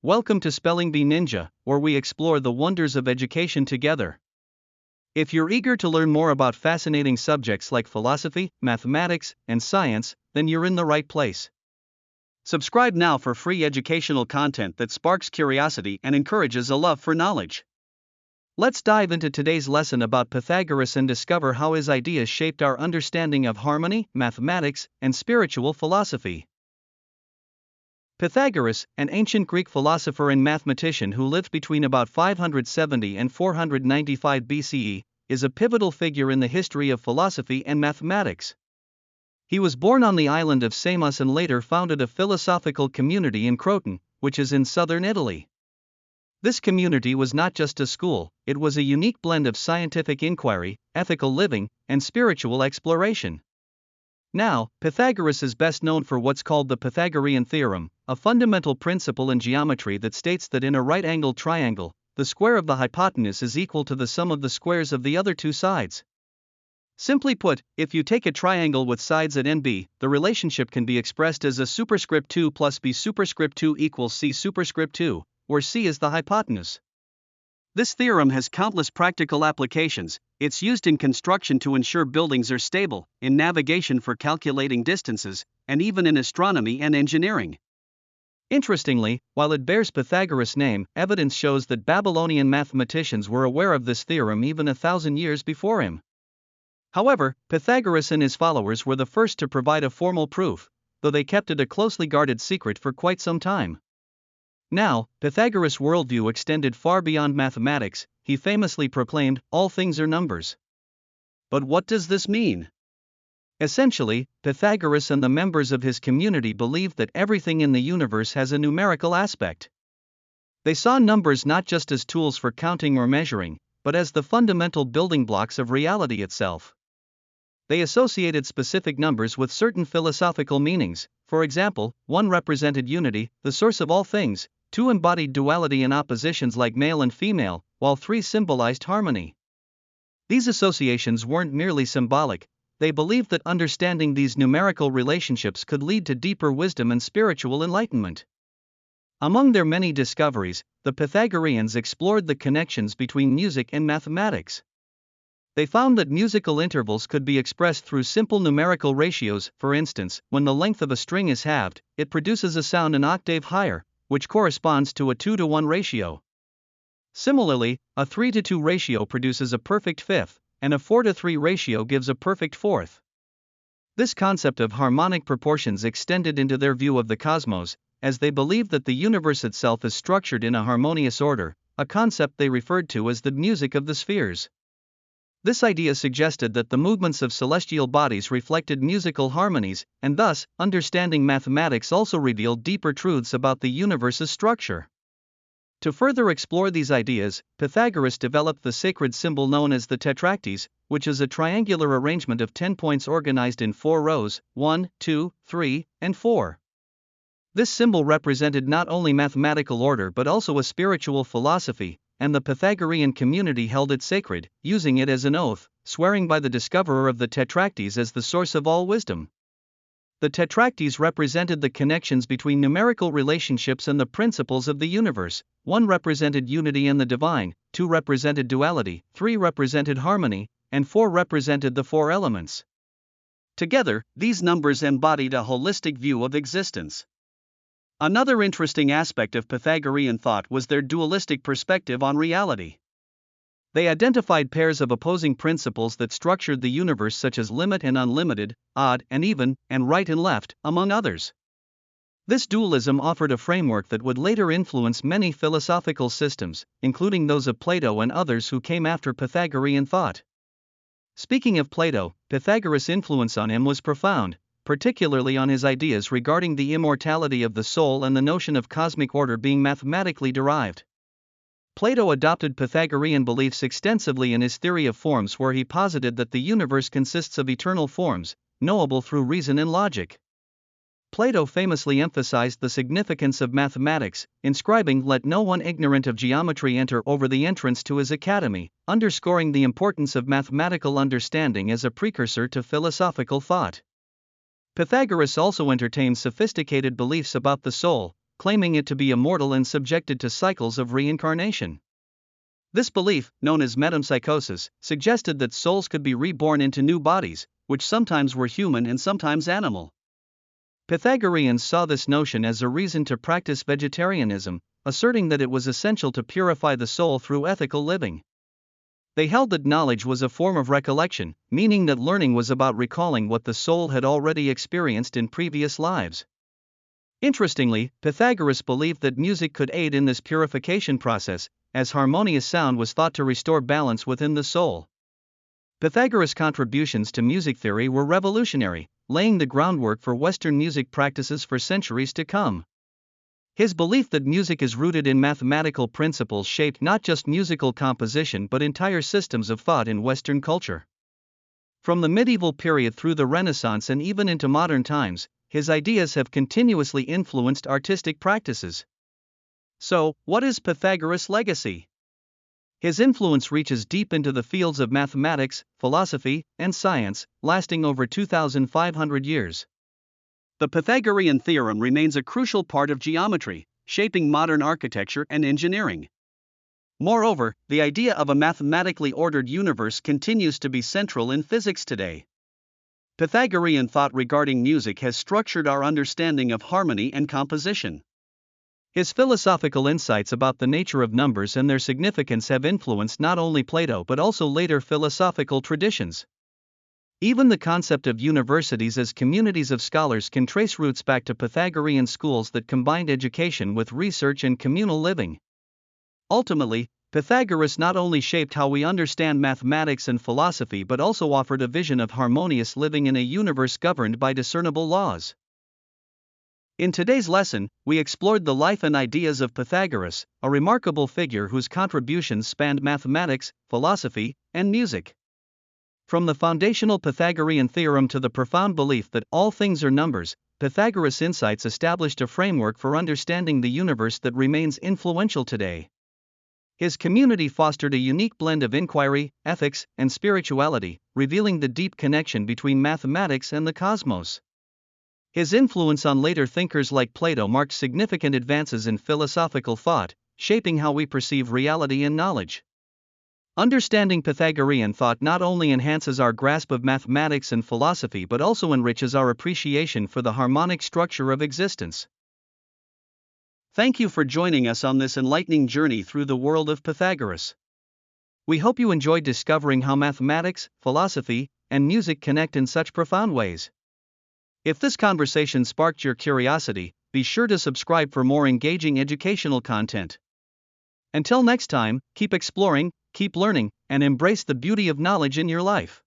Welcome to Spelling Bee Ninja, where we explore the wonders of education together. If you're eager to learn more about fascinating subjects like philosophy, mathematics, and science, then you're in the right place. Subscribe now for free educational content that sparks curiosity and encourages a love for knowledge. Let's dive into today's lesson about Pythagoras and discover how his ideas shaped our understanding of harmony, mathematics, and spiritual philosophy. Pythagoras, an ancient Greek philosopher and mathematician who lived between about 570 and 495 BCE, is a pivotal figure in the history of philosophy and mathematics. He was born on the island of Samos and later founded a philosophical community in Croton, which is in southern Italy. This community was not just a school, it was a unique blend of scientific inquiry, ethical living, and spiritual exploration. Now, Pythagoras is best known for what's called the Pythagorean theorem, a fundamental principle in geometry that states that in a right-angled triangle, the square of the hypotenuse is equal to the sum of the squares of the other two sides. Simply put, if you take a triangle with sides at NB, the relationship can be expressed as a superscript 2 plus b superscript 2 equals c superscript 2, where c is the hypotenuse. This theorem has countless practical applications. It's used in construction to ensure buildings are stable, in navigation for calculating distances, and even in astronomy and engineering. Interestingly, while it bears Pythagoras' name, evidence shows that Babylonian mathematicians were aware of this theorem even 1,000 years before him. However, Pythagoras and his followers were the first to provide a formal proof, though they kept it a closely guarded secret for quite some time. Now, Pythagoras' worldview extended far beyond mathematics. He famously proclaimed, "All things are numbers." But what does this mean? Essentially, Pythagoras and the members of his community believed that everything in the universe has a numerical aspect. They saw numbers not just as tools for counting or measuring, but as the fundamental building blocks of reality itself. They associated specific numbers with certain philosophical meanings. For example, 1 represented unity, the source of all things, 2 embodied duality and oppositions like male and female, while 3 symbolized harmony. These associations weren't merely symbolic, they believed that understanding these numerical relationships could lead to deeper wisdom and spiritual enlightenment. Among their many discoveries, the Pythagoreans explored the connections between music and mathematics. They found that musical intervals could be expressed through simple numerical ratios. For instance, when the length of a string is halved, it produces a sound an octave higher, which corresponds to a 2-to-1 ratio. Similarly, a 3-to-2 ratio produces a perfect fifth, and a 4-to-3 ratio gives a perfect fourth. This concept of harmonic proportions extended into their view of the cosmos, as they believed that the universe itself is structured in a harmonious order, a concept they referred to as the music of the spheres. This idea suggested that the movements of celestial bodies reflected musical harmonies, and thus, understanding mathematics also revealed deeper truths about the universe's structure. To further explore these ideas, Pythagoras developed the sacred symbol known as the tetractys, which is a triangular arrangement of 10 points organized in 4 rows, 1, 2, 3, and 4. This symbol represented not only mathematical order but also a spiritual philosophy, and the Pythagorean community held it sacred, using it as an oath, swearing by the discoverer of the tetractys as the source of all wisdom. The tetractys represented the connections between numerical relationships and the principles of the universe. 1 represented unity and the divine, 2 represented duality, 3 represented harmony, and 4 represented the 4 elements. Together, these numbers embodied a holistic view of existence. Another interesting aspect of Pythagorean thought was their dualistic perspective on reality. They identified pairs of opposing principles that structured the universe, such as limit and unlimited, odd and even, and right and left, among others. This dualism offered a framework that would later influence many philosophical systems, including those of Plato and others who came after Pythagorean thought. Speaking of Plato, Pythagoras' influence on him was profound, particularly on his ideas regarding the immortality of the soul and the notion of cosmic order being mathematically derived. Plato adopted Pythagorean beliefs extensively in his theory of forms, where he posited that the universe consists of eternal forms, knowable through reason and logic. Plato famously emphasized the significance of mathematics, inscribing, "Let no one ignorant of geometry enter," over the entrance to his academy, underscoring the importance of mathematical understanding as a precursor to philosophical thought. Pythagoras also entertained sophisticated beliefs about the soul, claiming it to be immortal and subjected to cycles of reincarnation. This belief, known as metempsychosis, suggested that souls could be reborn into new bodies, which sometimes were human and sometimes animal. Pythagoreans saw this notion as a reason to practice vegetarianism, asserting that it was essential to purify the soul through ethical living. They held that knowledge was a form of recollection, meaning that learning was about recalling what the soul had already experienced in previous lives. Interestingly, Pythagoras believed that music could aid in this purification process, as harmonious sound was thought to restore balance within the soul. Pythagoras' contributions to music theory were revolutionary, laying the groundwork for Western music practices for centuries to come. His belief that music is rooted in mathematical principles shaped not just musical composition but entire systems of thought in Western culture. From the medieval period through the Renaissance and even into modern times, his ideas have continuously influenced artistic practices. So, what is Pythagoras' legacy? His influence reaches deep into the fields of mathematics, philosophy, and science, lasting over 2,500 years. The Pythagorean theorem remains a crucial part of geometry, shaping modern architecture and engineering. Moreover, the idea of a mathematically ordered universe continues to be central in physics today. Pythagorean thought regarding music has structured our understanding of harmony and composition. His philosophical insights about the nature of numbers and their significance have influenced not only Plato but also later philosophical traditions. Even the concept of universities as communities of scholars can trace roots back to Pythagorean schools that combined education with research and communal living. Ultimately, Pythagoras not only shaped how we understand mathematics and philosophy but also offered a vision of harmonious living in a universe governed by discernible laws. In today's lesson, we explored the life and ideas of Pythagoras, a remarkable figure whose contributions spanned mathematics, philosophy, and music. From the foundational Pythagorean theorem to the profound belief that all things are numbers, Pythagoras' insights established a framework for understanding the universe that remains influential today. His community fostered a unique blend of inquiry, ethics, and spirituality, revealing the deep connection between mathematics and the cosmos. His influence on later thinkers like Plato marked significant advances in philosophical thought, shaping how we perceive reality and knowledge. Understanding Pythagorean thought not only enhances our grasp of mathematics and philosophy but also enriches our appreciation for the harmonic structure of existence. Thank you for joining us on this enlightening journey through the world of Pythagoras. We hope you enjoyed discovering how mathematics, philosophy, and music connect in such profound ways. If this conversation sparked your curiosity, be sure to subscribe for more engaging educational content. Until next time, keep exploring, keep learning, and embrace the beauty of knowledge in your life.